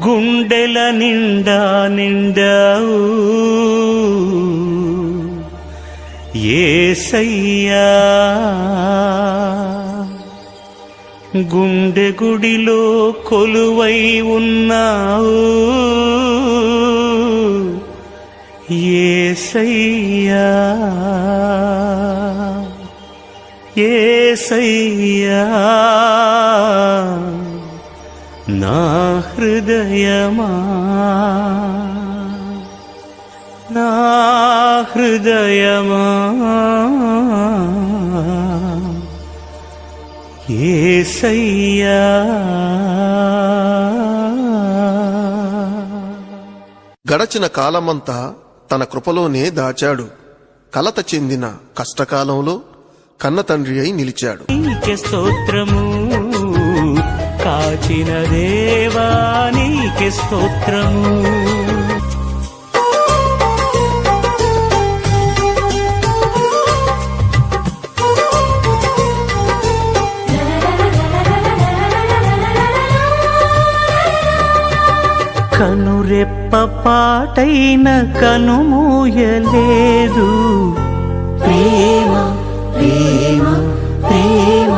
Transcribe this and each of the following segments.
గుండెల నిండా నిండావు యేసయ్యా, గుండె గుడిలో కొలువై ఉన్నావు యేసయ్యా, యేసయ్యా. నా హృదయమా, నా హృదయమా యేసయ్యా. గడచిన కాలమంతా తన కృపలోనే దాచాడు. కలత చెందిన కష్టకాలంలో కన్న తండ్రి అయి నిలిచాడు. నీకే స్తోత్రము, కాచిన దేవా నీకే స్తోత్రము. కనురెప్ప పాటైన కనుమూయలేదు ప్రేమ ప్రేమ ప్రేమ.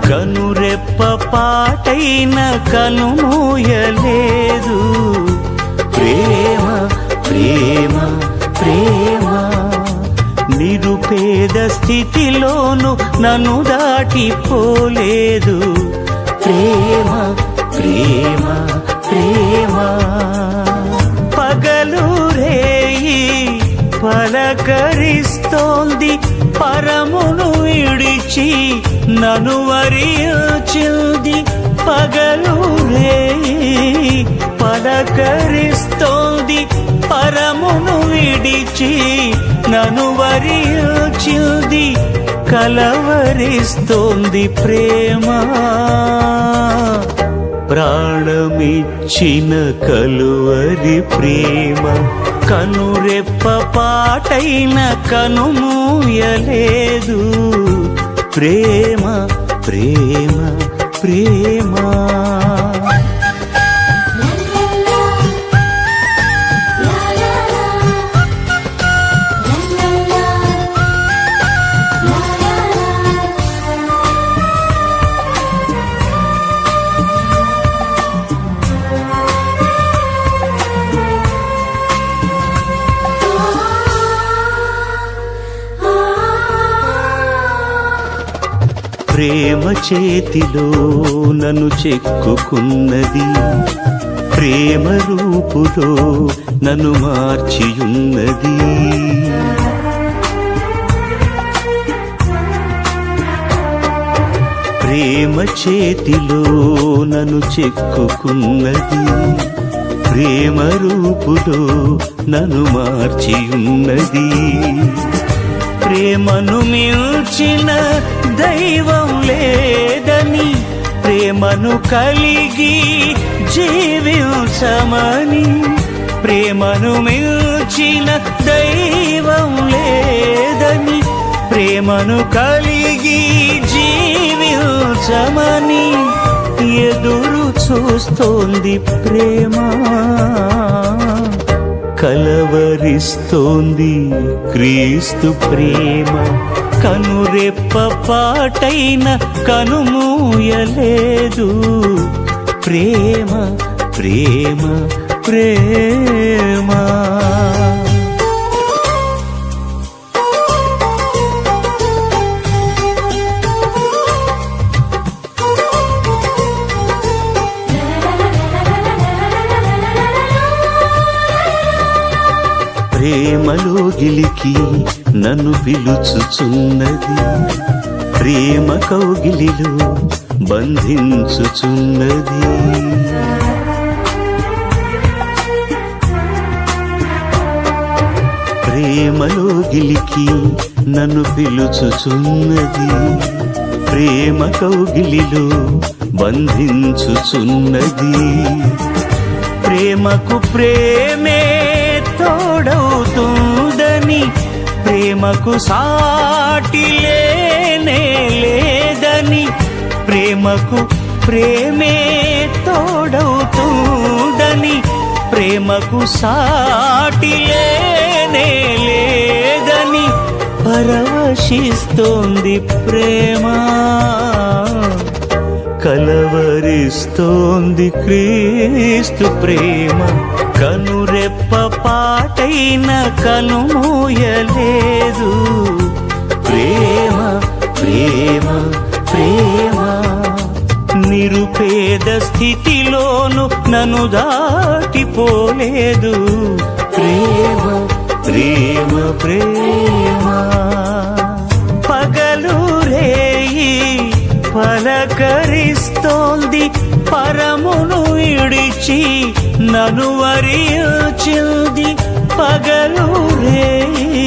కనురెప్ప పాటైన కనుమూయలేదు ప్రేమ ప్రేమ ప్రేమ. నిరుపేద స్థితిలోను నన్ను దాటిపోలేదు ప్రేమ ప్రేమ ప్రేమ. పగలు రేయి పలకరిస్తోంది, పరమును విడిచి నన్ను వరించింది. పగలు రేయి పలకరిస్తోంది, పరమును విడిచి నన్ను వరించింది. కలవరిస్తోంది ప్రేమ, ప్రాణమిచ్చిన కలువరి ప్రేమ. కనురెప్ప పాటైన కనుమూయలేదు ప్రేమ ప్రేమ ప్రేమ. ప్రేమ చేతిలో నన్ను చెక్కుకున్నది, ప్రేమ రూపులో నన్ను మార్చియున్నది. ప్రేమ చేతిలో నన్ను చెక్కుకున్నది, ప్రేమ రూపులో నన్ను మార్చియున్నది. ప్రేమను మించిన దైవం లేదని, ప్రేమను కలిగి జీవించమని. ప్రేమను మించిన దైవం లేదని, ప్రేమను కలిగి జీవించమని ఎదురు చూస్తోంది ప్రేమ. కలవరిస్తోంది క్రీస్తు ప్రేమ. కనురెప్ప పాటైన కనుమూయలేదు ప్రేమ ప్రేమ ప్రేమ. ప్రేమలో గిలికి నన్ను పిలుచుచున్నది, ప్రేమ కౌగిలిలో బంధించుచున్నది. ప్రేమలో గిలికి నన్ను పిలుచుచున్నది, ప్రేమ కౌగిలిలో బంధించుచున్నది. ప్రేమకు ప్రేమే తోడవుతుందని, ప్రేమకు సాటి లేనే ప్రేమకు ప్రేమే తోడవుతుందని, ప్రేమకు సాటి లేనే లేదని పరవశిస్తోంది ప్రేమ. కలవరిస్తోంది క్రీస్తు ప్రేమ, కనురెప్ప పాటైన కనుమూయలేదు. ప్రేమ ప్రేమ ప్రేమ, నిరుపేద స్థితిలోను నన్ను దాటిపోలేదు. ప్రేమ ప్రేమ ప్రేమ, పగలు రేయి పలకరిస్తోంది, పరమును విడిచి నన్ను వరించింది. పగలు రేయి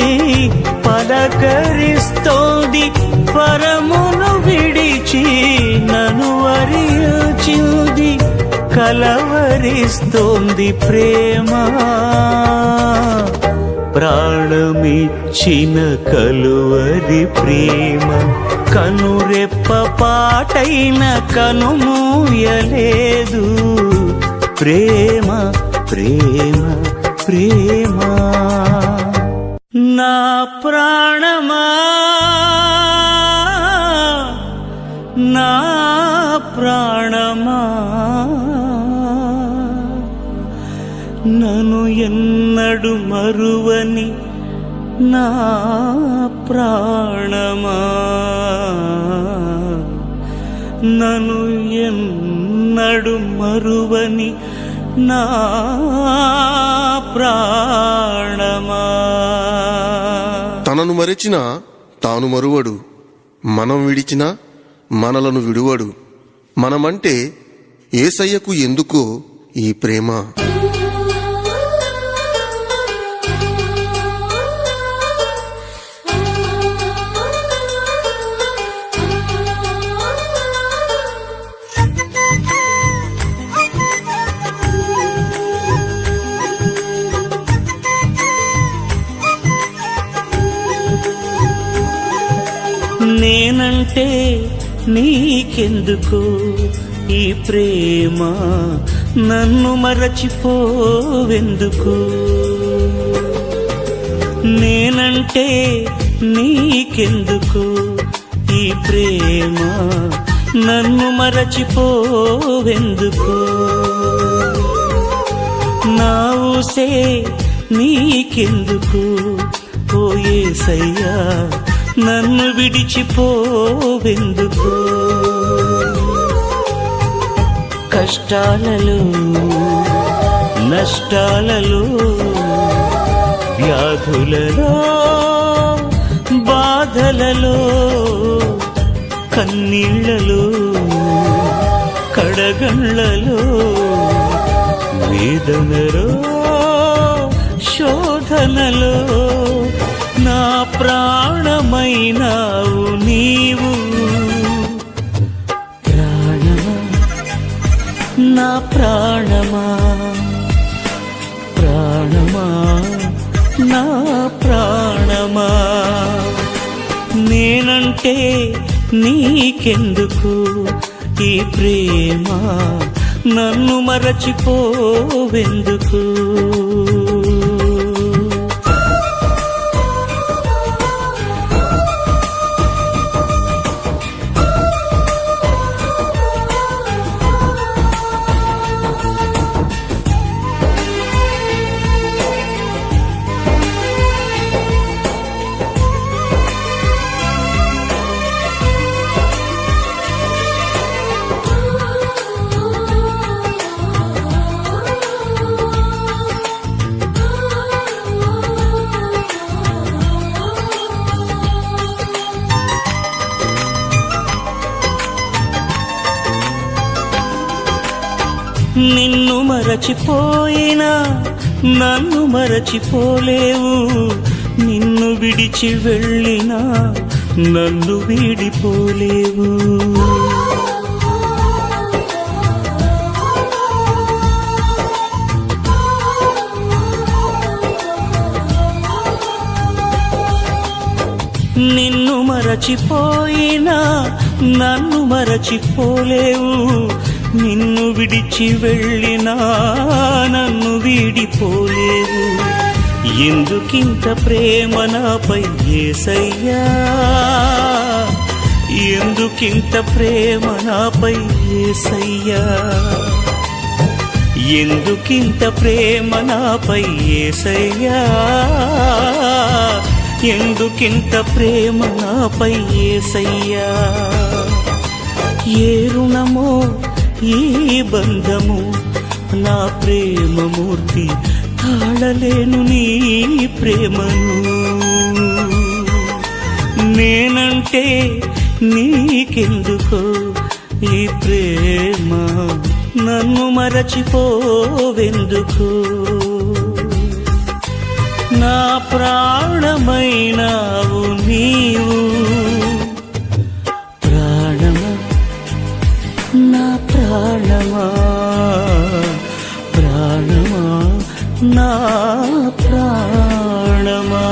పలకరిస్తోంది, పరమును విడిచి నన్ను వరించింది. కలవరిస్తోంది ప్రేమ, ప్రాణమిచ్చిన కలువరి ప్రేమ, కనురెప్ప పాటైన కనుమూయలేదు. ప్రేమ ప్రేమ ప్రేమ, నా ప్రాణమా నా ప్రాణమా, నన్ను ఎన్నడు మరువని నా ప్రాణమా, నన్ను ఎన్నడు మరువని నా ప్రాణమా. తనను మరచిన తాను మరువడు, మనం విడిచినా మనలను విడువడు. మనమంటే యేసయ్యకు ఎందుకో ఈ ప్రేమ. నేనంటే నీకెందుకు ఈ ప్రేమ, నన్ను మరచిపోవెందుకు. నేనంటే నీకెందుకు ఈ ప్రేమ, నన్ను మరచిపోవెందుకు. నా ఊసే నీకెందుకు ఓ యేసయ్యా, నన్ను విడిచిపోవెందుకు. కష్టాలలో నష్టాలలో వ్యాధులలో బాధలలో కన్నీళ్లలో కడగండ్లలో వేదనలో శోధనలో నా ప్రాణమైనావు నీవు. ప్రాణమా నా ప్రాణమా, ప్రాణమా నా ప్రాణమా, నేనంటే నీకెందుకు ఈ ప్రేమ, నన్ను మరచిపోవెందుకు. నిన్ను మరచిపోయినా నన్ను మరచిపోలేవు, నిన్ను విడిచి వెళ్ళినా నన్ను వీడిపోలేవు. నిన్ను మరచిపోయినా నన్ను మరచిపోలేవు, నిన్ను విడిచి వెళ్ళినా నన్ను వీడిపోలేవు. ఎందుకింత ప్రేమ నాపై యేసయ్యా, ఎందుకింత ప్రేమ నాపై యేసయ్యా, ఎందుకింత ప్రేమ నాపై యేసయ్యా, ఎందుకింత ప్రేమ నాపై యేసయ్యా. ఏ రుణమో ఈ బంధము నా ప్రేమమూర్తి, తాళలేను నీ ప్రేమను. నేనంటే నీకెందుకో ఈ ప్రేమ, నన్ను మరచిపోవెందుకు. నా ప్రాణమైనావు నీవు, ప్రాణమా నా ప్రాణమా, ప్రాణమా నా ప్రాణమా.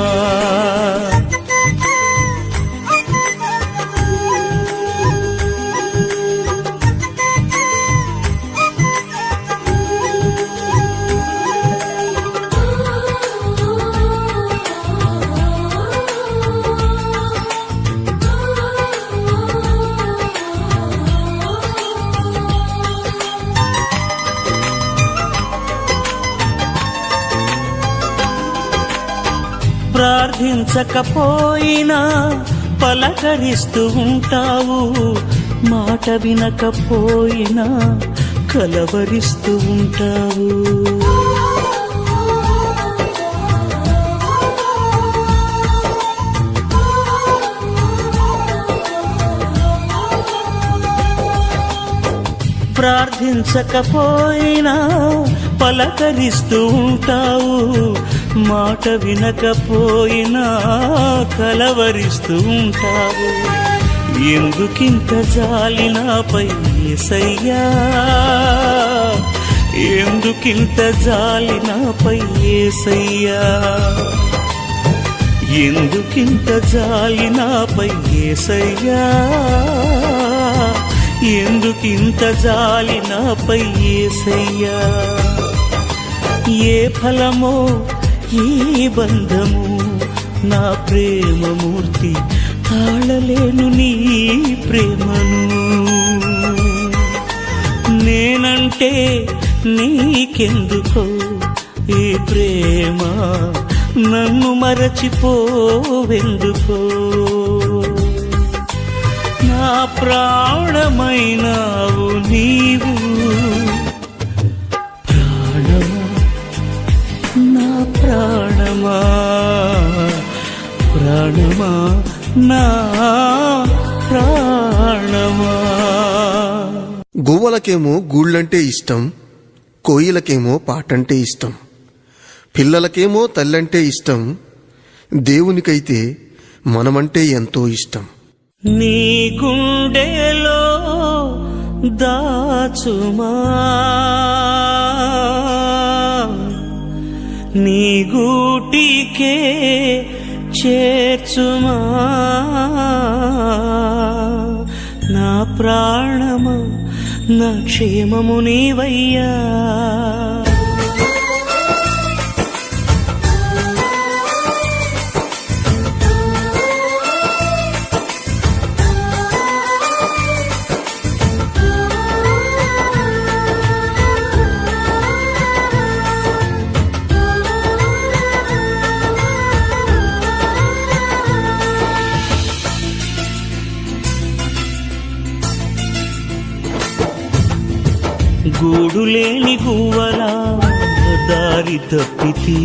ప్రార్థించకపోయినా పలకరిస్తూ ఉంటావు, మాట వినకపోయినా కలవరిస్తూ ఉంటావు. ప్రార్థించకపోయినా పలకరిస్తూ ఉంటావు, మాట వినకపోయినా కలవరిస్తూ ఉంటావు. ఎందుకింత జాలి నాపై యేసయ్యా, ఎందుకింత జాలి నాపై యేసయ్యా, ఎందుకింత జాలి నాపై యేసయ్యా, ఎందుకింత జాలి నాపై యేసయ్యా. ఏ ఫలమో ఈ బంధము నా ప్రేమమూర్తి, తాళలేను నీ ప్రేమను. నేనంటే నీకెందుకో ఈ ప్రేమ, నన్ను మరచిపోవెందుకో. నా ప్రాణమైనావు నీవు, ప్రాణమా నా ప్రాణమా, ప్రాణమా నా ప్రాణమా. గువ్వలకేమో గూళ్ళంటే ఇష్టం, కోయిలకేమో పాటంటే ఇష్టం, పిల్లలకేమో తల్లంటే ఇష్టం, దేవునికైతే మనమంటే ఎంతో ఇష్టం. నీ గుండెలో దాచుమా, నీ గూటికే చేర్చుమా, నా ప్రాణమా నా క్షేమము నీవయ్యా. గూడులేని గువ్వలా దారి తప్పితి,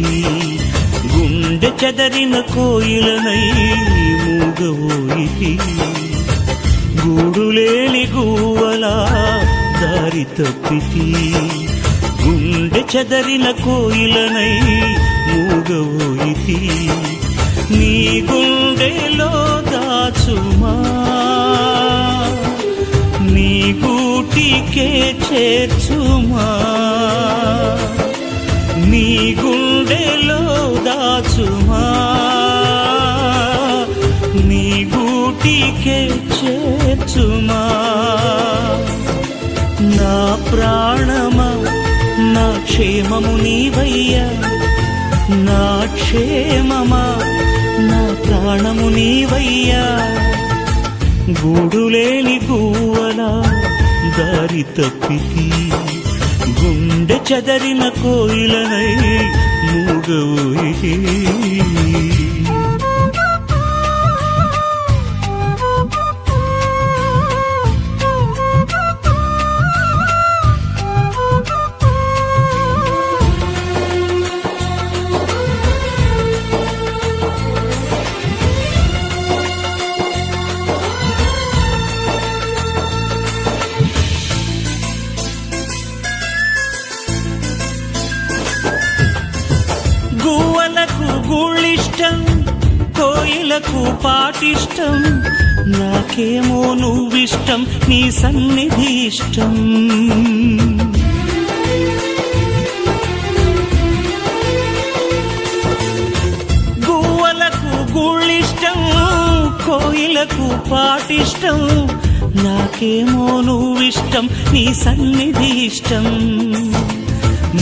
గుండె చెదరిన కోయిలనై మూగవోయితి. గూడులేని గువ్వలా దారి తప్పితి, గుండె చెదరిన కోయిలనై మూగవోయితి. నీ గుండెలో దాచుమా, నీ గూటికే చేర్చుమా, నీ గుండెలో దాచుమా, నీ గూటి చేర్చుమా. నా ప్రాణమా నా క్షేమము నీవయ్యా, నా క్షేమమా నా ప్రాణము నీవయ్యా. గూడులేని గువ్వలా దారి తప్పితి, గుండె చెదరిన కోయిలనై మూగవోయి. గువ్వలకు గూళ్ళిష్టం, కోయిలకు పాటిష్టం, నాకేమో నువ్విష్టం, నీ సన్నిధి ఇష్టం. గువ్వలకు గూళ్ళిష్టం, కోయిలకు పాటిష్టం, నాకేమో నువ్విష్టం, నీ సన్నిధి ఇష్టం.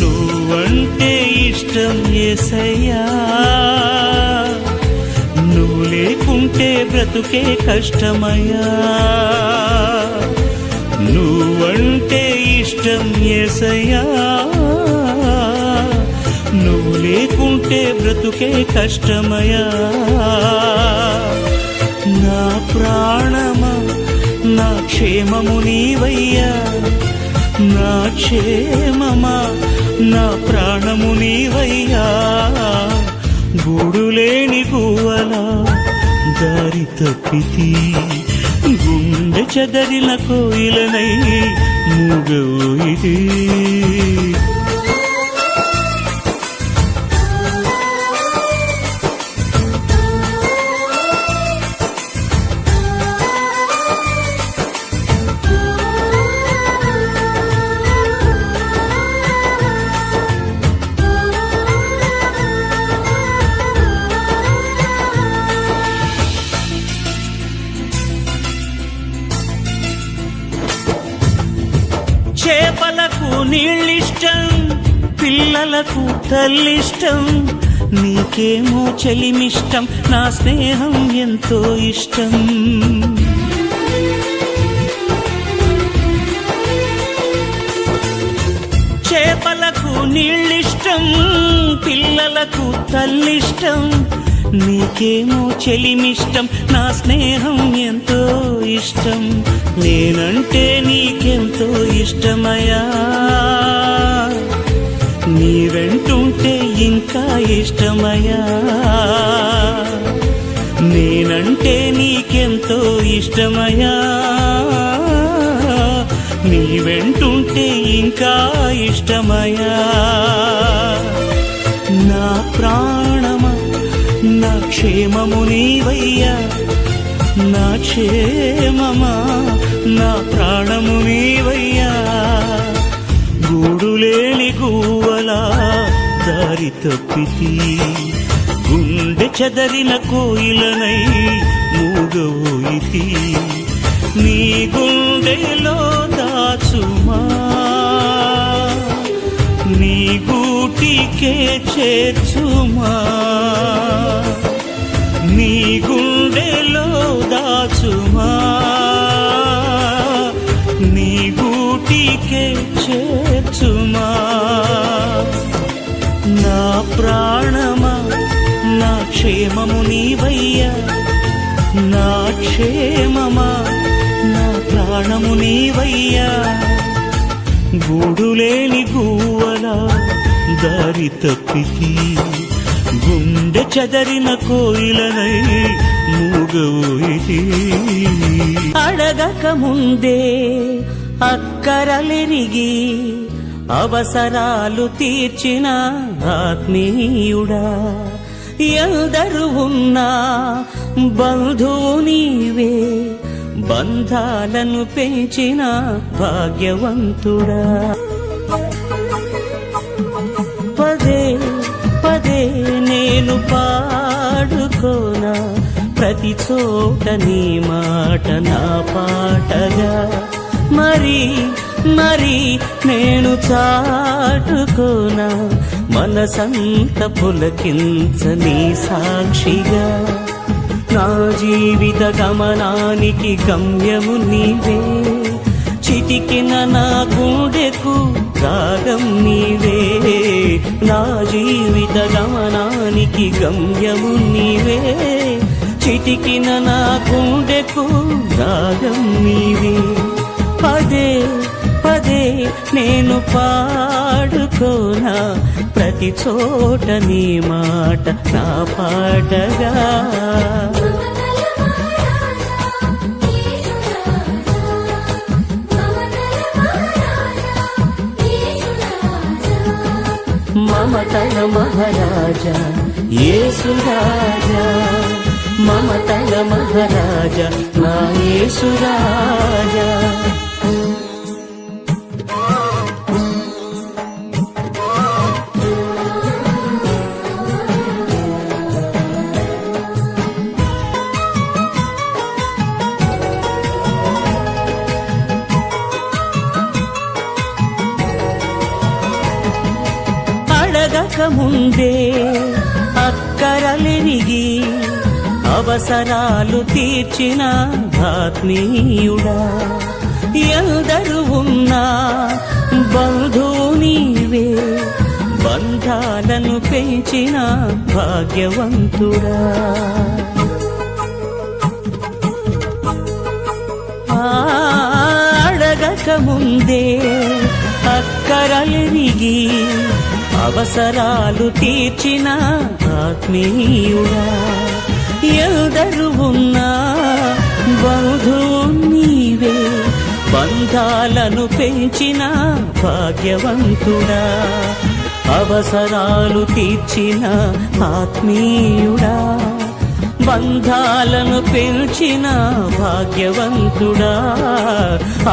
నువ్వంటే ఇష్టం యేసయ్యా, నువ్వు లేకుంటే బ్రతుకే కష్టమయ్యా. నువ్వంటే ఇష్టం యేసయ్యా, నువ్వు లేకుంటే బ్రతుకే కష్టమయ్యా. నా ప్రాణమా నా క్షేమము నీవయ్యా, నా క్షేమమా నా ప్రాణము నీవయ్యా. గూడులేని గువ్వలా దారి తప్పితి, గుండె చెదరిన కోయిలనై మూగవోయి. చేపలకు నీళ్ళిష్టం, పిల్లలకు తల్లిష్టం, నీకేమో చెలిమిష్టం, నా స్నేహం ఎంతో ఇష్టం. చేపలకు నీళ్ళిష్టం, పిల్లలకు తల్లిష్టం, నీకేమో చెలిమిష్టం, నా స్నేహం ఎంతో ఇష్టం. నేనంటే నీకెంతో ఇష్టమయ్యా, నీ వెంటుంటే ఇంకా ఇష్టమయ్యా. నేనంటే నీకెంతో ఇష్టమయ్యా, నీ వెంటుంటే ఇంకా ఇష్టమయ్యా. నా ప్రాణమా నా క్షేమము నీవయ్యా, నా క్షేమమా నా ప్రాణము నీవయ్యా. గూడులేని గువ్వలా దారి తప్పితి, గుండె చెదరిన కోయిలనై మూగవోయితి. నీ గుండెలో దాచుమా, నీ గూటికే చేర్చుమా. నీ గుండెలో దాచుమా, నీ గూటికే చేర్చుమా. నా ప్రాణమా నా క్షేమము నీవయ్యా, నా క్షేమమా నా ప్రాణము నీవయ్యా. గూడులేని గువ్వలా దారి తప్పితి, గుండె చెదరిన కోయిలనై మూగవోయి. అడగక ముందే అక్కరలెరిగి అవసరాలు తీర్చిన ఆత్మీయుడా, ఎందరు ఉన్నా బంధువు నీవే, బంధాలను పెంచిన భాగ్యవంతుడా. పదే పదే నేను పాడుకోనా ప్రతి చోట నీ మాట నా పాటగా మరి మరి నేను చాటుకోనా మనసంత పులకించని సాక్షిగా నా జీవిత గమనానికి గమ్యము నీవే చిటికిన నా గుండెకు రాగం నీవే నా జీవిత గమనానికి గమ్యము నీవే చిటికిన నా గుండెకు రాగం నీవే పదే పదే నేను పాడుకోనా ప్రతి చోట నీ మాట నా పాటగా మమతల మహారాజా యేసు రాజా మమతల మహారాజా నా యేసు రాజా అడగక ముందే అక్కరలెరిగి అవసరాలు తీర్చిన ఆత్మీయుడా ఎందరు ఉన్నా బంధువు నీవే బంధాలను పెంచిన భాగ్యవంతుడా అడగక ముందే అక్కరలెరిగి అవసరాలు తీర్చిన ఆత్మీయుడా ఎందరు ఉన్నా బంధువు నీవే బంధాలను పెంచిన భాగ్యవంతుడా అవసరాలు తీర్చిన ఆత్మీయుడా బంధాలను పెంచిన భాగ్యవంతుడా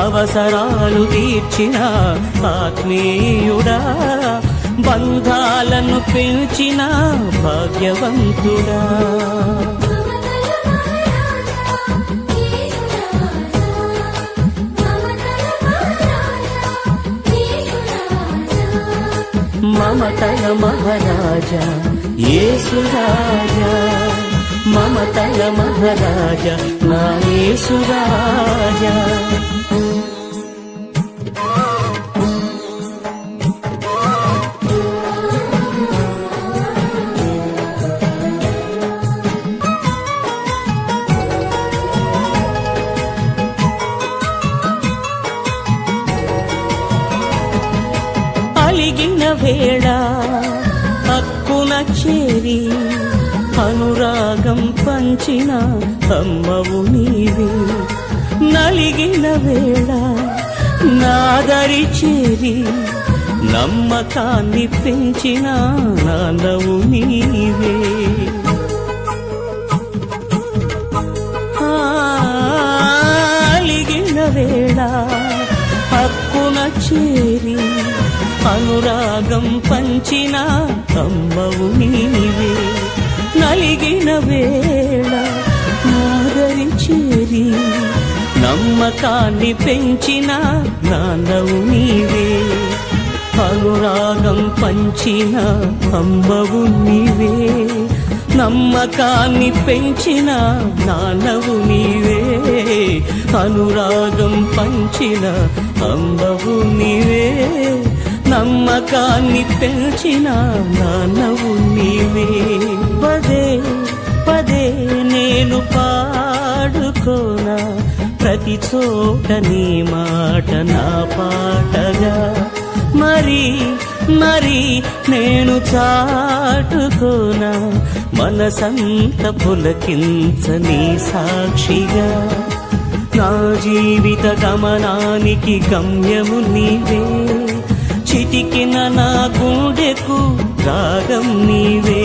అవసరాలు తీర్చిన ఆత్మీయుడా బంధాలను పెంచిన భాగ్యవంతుడా మమతల మహారాజా యేసు రాజా మమతల మహారాజా నా యేసు రాజా అలిగిన వేళ హక్కున చేరి అనురాగం పంచిన అమ్మవు నీవే నలిగిన వేళ నాదరి చేరి నమ్మకాన్ని పెంచిన నాన్నవు నీవే అలిగిన వేళ హక్కున చేరి అనురాగం పంచిన అమ్మవు నీవే నలిగిన వేళ నాదరి చేరి నమ్మకాన్ని పెంచిన నాన్నవు నీవే అనురాగం పంచిన అమ్మవు నీవే నమ్మకాన్ని పెంచిన నాన్నవు నీవే అనురాగం పంచిన అమ్మవు నీవే నమ్మకాన్ని పెంచిన నాన్నవు నీవే పదే పదే నేను పాడుకోనా ప్రతి చోట నీ మాట నా పాటగా మరి మరి నేను చాటుకోనా మనసంత పులకించని సాక్షిగా నా జీవిత గమనానికి గమ్యము నీవే చిటికిన నా గుండెకు రాగం నీవే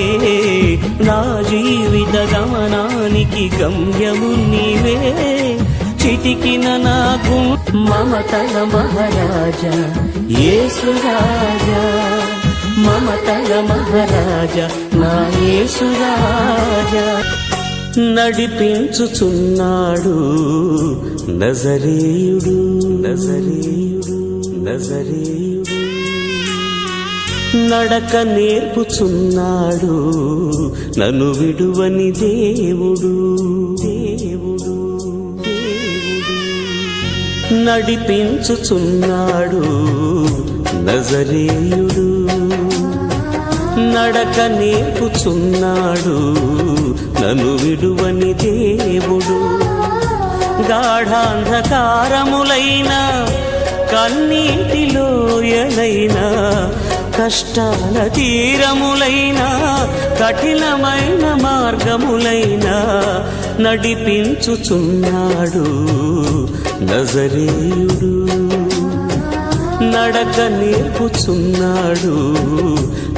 నా జీవిత గమనానికి గమ్యము నీవే చిటికిన నాకు మమతల మహారాజా యేసు రాజా మమతల మహారాజా నా యేసు రాజా నడిపించుచున్నాడు నజరేయుడు నజరేయుడు నజరేయుడు నడక నేర్పుచున్నాడు నన్ను విడువని దేవుడు దేవుడు దేవుడు నడిపించుచున్నాడు నజరేయుడు నడక నేర్పుచున్నాడు నన్ను విడువని దేవుడు గాఢాంధకారములైన కన్నీటిలోయలైన కష్టాల తీరములైన కఠినమైన మార్గములైన నడిపించుచున్నాడు నజరేయుడు నడక నేర్పుచున్నాడు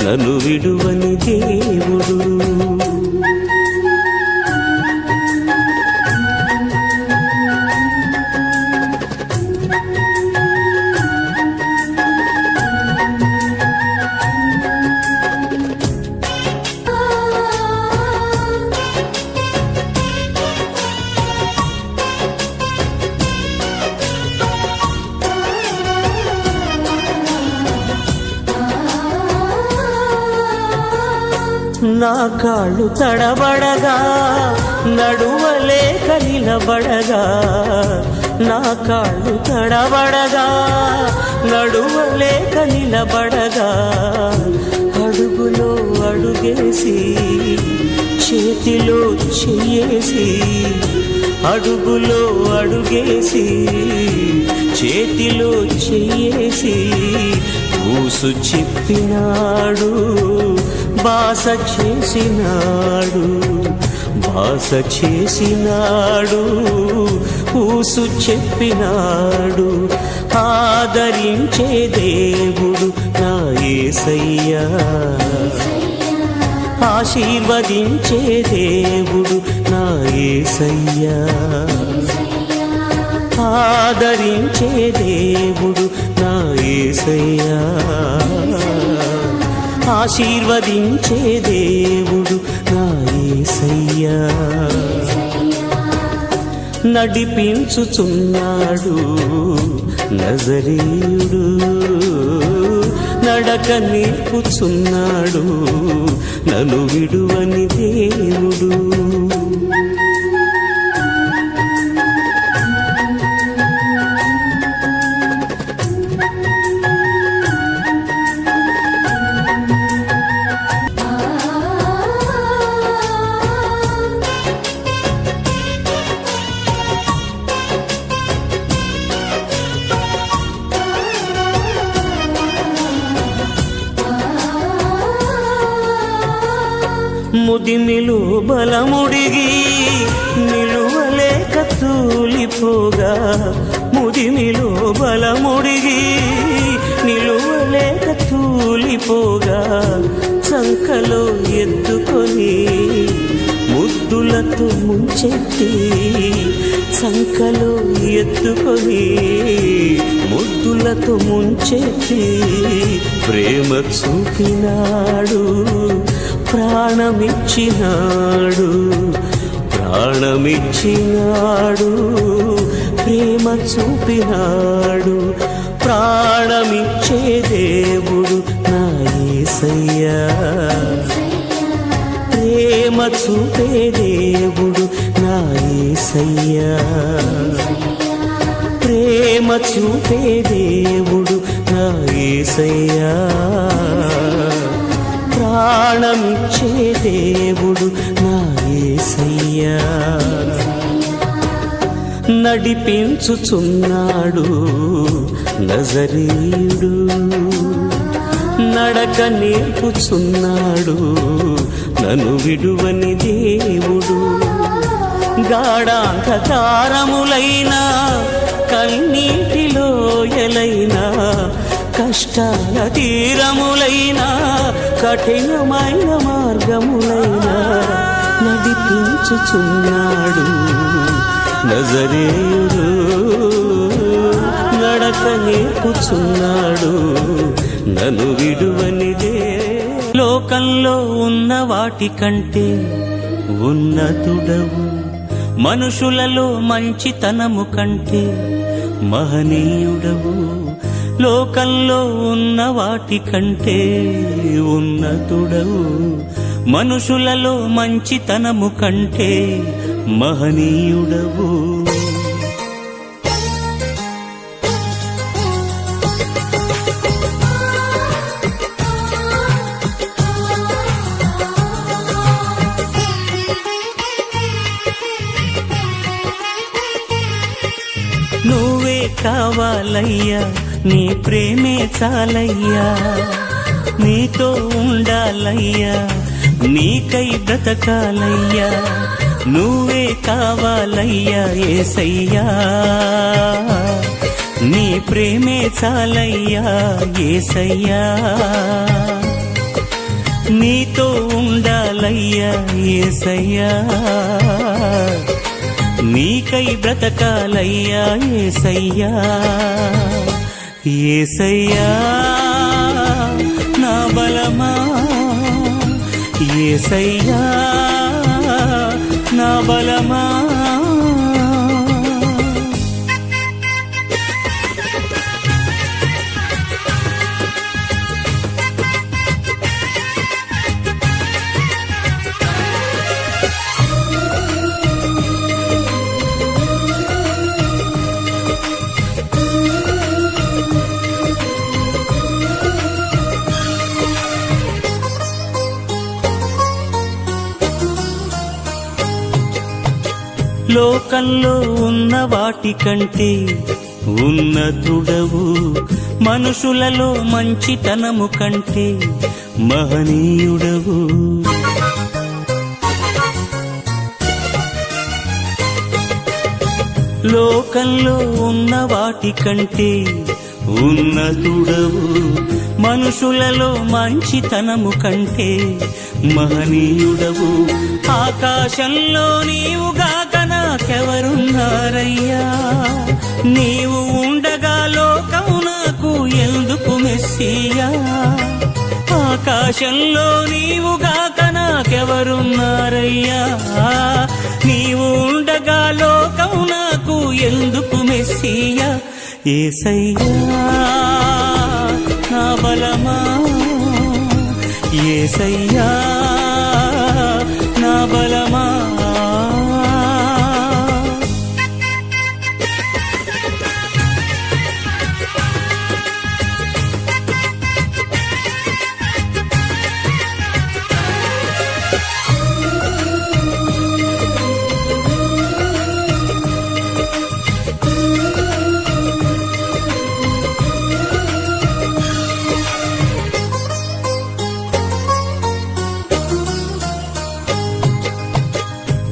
నన్ను విడువని దేవుడు నా కాళ్ళు తడబడగా నడువలేక నిలబడగా నా కాళ్ళు తడబడగా నడువలేక నిలబడగా అడుగులో అడుగేసి చేతిలో చెయ్యేసి అడుగులో అడుగేసి చేతిలో చెయ్యేసి ఊసు చెప్పినాడు బాస చేసినాడు బాస చేసినాడు ఊసు చెప్పినాడు ఆదరించే దేవుడు నా యేసయ్యా ఆశీర్వదించే దేవుడు నా యేసయ్యా ఆదరించే దేవుడు నా యేసయ్యా ఆశీర్వదించే దేవుడు నా యేసయ్యా నడిపించుచున్నాడు నజరేయుడు నడక నేర్పుచున్నాడు నన్ను విడువని దేవుడు ముదిమిలో బలముడిగి నిలువలేక తూలిపోగా ముదిమిలో బలముడిగి నిలువలేక తూలిపోగా చంకలో ఎత్తుకొని ముద్దులతో ముంచెత్తి చంకలో ఎత్తుకొని ముద్దులతో ముంచెత్తి ప్రేమ చూపినాడు ప్రాణమిచ్చినాడు ప్రాణమిచ్చినాడు ప్రేమ చూపినాడు ప్రాణమిచ్చే దేవుడు నా యేసయ్యా ప్రేమ చూపే దేవుడు నా యేసయ్యా ప్రేమ చూపే దేవుడు నా యేసయ్యా ప్రాణమిచ్చే దేవుడు నా యేసయ్యా నడిపించుచున్నాడు నజరేయుడు నడక నేర్పుచున్నాడు నన్ను విడువని దేవుడు గాఢాంధకారములైన కన్నీటిలోయలైన కష్టాల తీరములైన కఠినమైన మార్గములైన నడిపించుచున్నాడు నజరేయుడు నడక నేర్పుచున్నాడు నన్ను విడువనిదే లోకంలో ఉన్న వాటి కంటే ఉన్నతుడవు మనుషులలో మంచితనము కంటే మహనీయుడవు లోకంలో ఉన్న వాటి కంటే ఉన్నతుడవు మనుషులలో మంచితనము కంటే మహనీయుడవు నువ్వే కావాలయ్యా నీ ప్రేమే చాలయ్యా నీతో ఉండాలయ్యా నీకై బ్రతకాలయ్యా నువ్వే కావాలయ్యా యేసయ్యా నీ ప్రేమే చాలయ్యా యేసయ్యా నీతో ఉండాలయ్యా యేసయ్యా నీకై బ్రతకాలయ్యా యేసయ్యా యేసయ్యా నా బలమా యేసయ్యా నా బలమా లోకంలో ఉన్న వాటి కంటే ఉన్నతుడవు మనుషులలో మంచితనము కంటే మహనీయుడవు లోకంలో ఉన్న వాటి కంటే ఉన్నతుడవు మనుషులలో మంచితనము కంటే మహనీయుడవు ఆకాశంలో నీవుగాక నాకెవరున్నారయ్యా నీవు ఉండగా లోకం నాకు ఎందుకు మెస్సియా ఆకాశంలో నీవుగాక నాకెవరున్నారయ్యా నీవు ఉండగా లోకం నాకు ఎందుకు మెస్సియా యేసయ్యా నా బలమా యేసయ్యా నా బలమా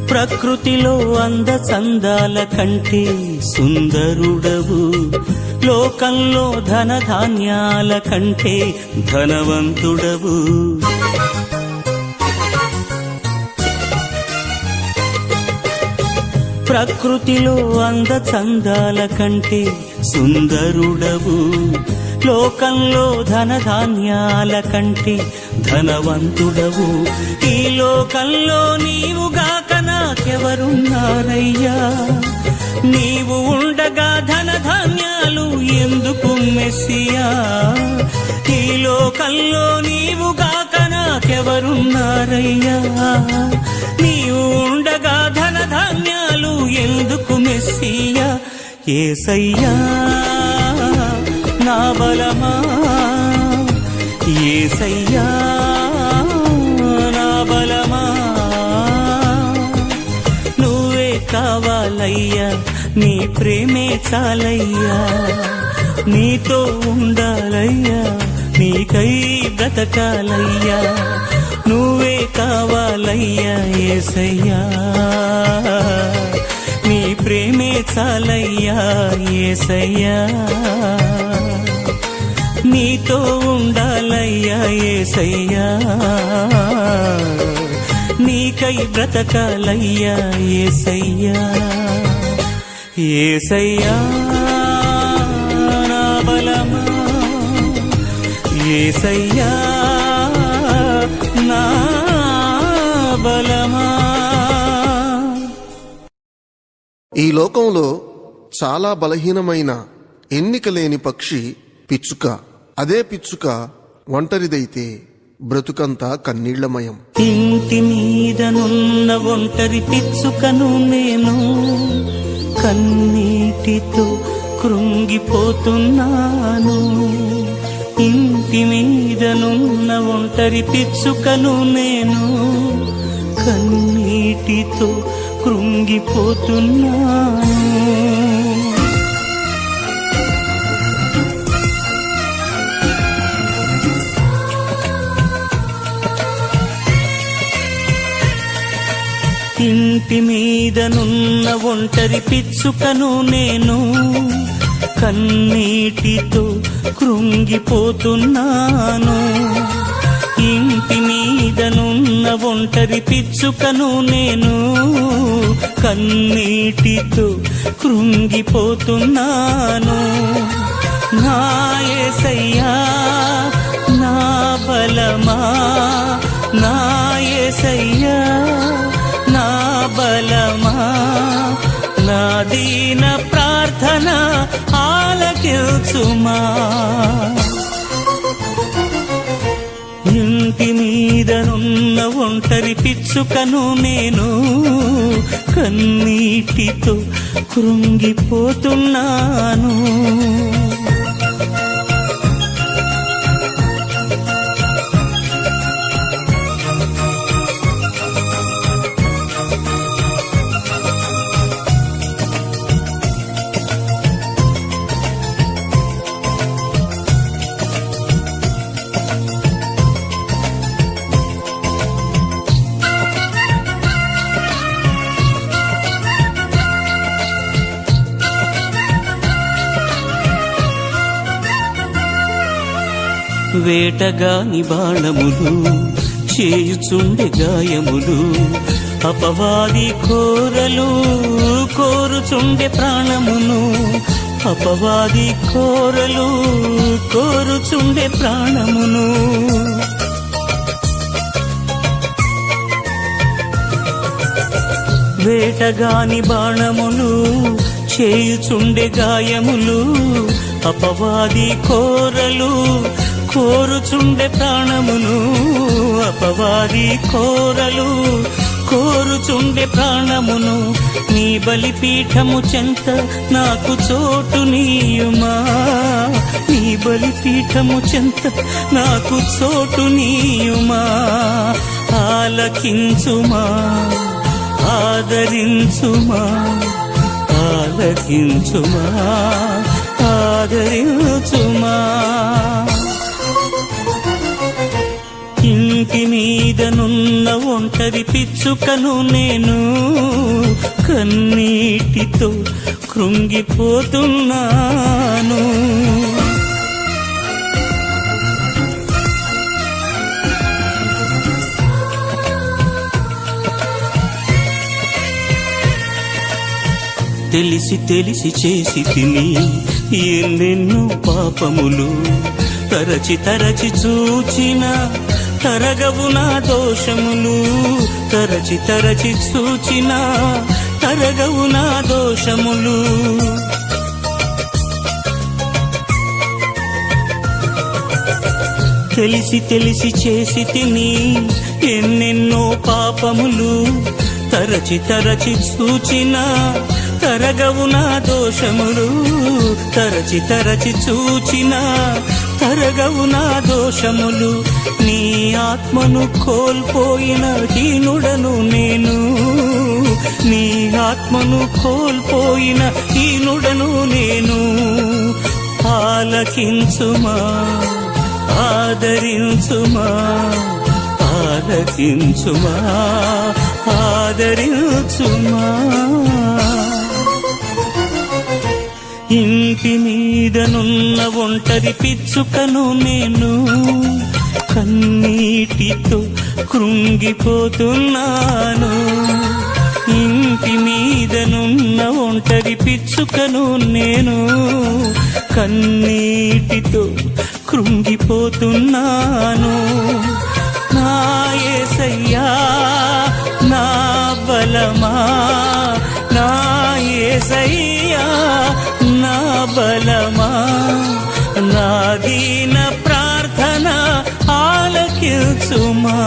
ప్రకృతిలో అందచందాల కంటే సుందరుడవు లోకంలో ధనధాన్యాల కంటే ధనవంతుడవు ప్రకృతిలో అందచందాల కంటే సుందరుడవు లోకంలో ధనధాన్యాల కంటే ధనవంతుడవు ఈ లోకంలో నీవుగాక నాకెవరున్నారయ్యా నీవు ఉండగా ధనధాన్యాలు ఎందుకు మెస్సియా ఈ లోకంలో నీవుగాక నాకెవరున్నారయ్యా నీవు ఉండగా ధనధాన్యాలు ఎందుకు మెస్సియా యేసయ్యా నా బలమా యేసయ్యా నా బలమా నువ్వే కావాలయ్యా నీ ప్రేమే చాలయ్యా నీతో ఉండాలయ్యా నీకై బ్రతకాలయ్యా నువ్వే కావాలయ్యా యేసయ్యా నీ ప్రేమే చాలయ్యా యేసయ్యా నీతో ఉండాలయ్యా యేసయ్యా నీకై బ్రతకాలయ్యా యేసయ్యా యేసయ్యా నా బలమా యేసయ్యా నా బలమా ఈ లోకంలో చాలా బలహీనమైన ఎన్నిక లేని పక్షి పిచ్చుక. అదే పిచ్చుక ఒంటరిదైతే బ్రతుకంతా కన్నీళ్లమయం. ఇంటి మీదనున్న ఒంటరి పిచ్చుకను నేను, కన్నీటితో కృంగిపోతున్నాను. ఇంటి మీదనున్న ఒంటరి పిచ్చుకను నేను, కన్నీటితో కృంగిపోతున్నాను. ఇంటి మీదనున్న ఒంటరి పిచ్చుకను నేను, కన్నీటితో కృంగిపోతున్నాను. ఇంటి మీదనున్న ఒంటరి పిచ్చుకను నేను, కన్నీటితో కృంగిపోతున్నాను. నా యేసయ్యా నా బలమా, నా యేసయ్యా నా బలమా, నా దీన ప్రార్థన ఆలకించుమా. ఇంటి మీదనున్న ఒంటరి పిచ్చుకను నేను, కన్నీటితో కృంగిపోతున్నాను. వేటగాని బాణములు చేయుచుండె గాయములు, అపవాది కోరలు కోరుచుండె ప్రాణమును. అపవాది కోరలు కోరుచుండె ప్రాణమును. వేటగాని బాణములు చేయుచుండె గాయములు, అపవాది కోరలు కోరుచుండె ప్రాణమును. అపవాది కోరలు కోరుచుండె ప్రాణమును. నీ బలిపీఠము చెంత నాకు చోటు నీయుమా, నీ బలిపీఠము చెంత నాకు చోటు నీయుమా. ఆలకించుమా, ఆదరించుమా, ఆలకించుమా, ఆదరించుమా. ఇంటి మీదనున్న ఒంటరి పిచ్చుకను నేను, కన్నీటితో కృంగిపోతున్నాను. తెలిసి తెలిసి చేసి తిని ఎన్నెన్నో పాపములు, తరచి తరచి చూచిన తరగవు నా దోషములు. తరచి తరచి చూచిన తరగవు నా దోషములు. తెలిసి తెలిసి చేసి తిని ఎన్నెన్నో పాపములు, తరచి తరచి చూచిన తరగవు నా దోషములు. తరచి తరచి చూచిన తరగవు నా దోషములు. నీ ఆత్మను కోల్పోయిన హీనుడను నేను, నీ ఆత్మను కోల్పోయిన హీనుడను నేను. ఆలకించుమా, ఆదరించుమా, ఆలకించుమా, ఆదరించుమా. ఇంటి మీదనున్న ఒంటరి పిచ్చుకను నేను, కన్నీటితో కృంగిపోతున్నాను. ఇంటి మీదనున్న ఒంటరి పిచ్చుకను నేను, కన్నీటితో కృంగిపోతున్నాను. నా యేసయ్యా నా బలమా, నా యేసయ్యా నా బలమా, నా దీన ప్రార్థన ఆలకించుమా.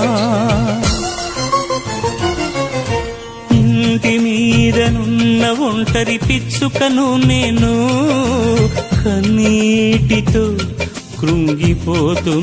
ఇంటి మీదనున్న ఒంటరి పిచ్చుకను నేను, కన్నీటితో కృంగిపోతున్నాను.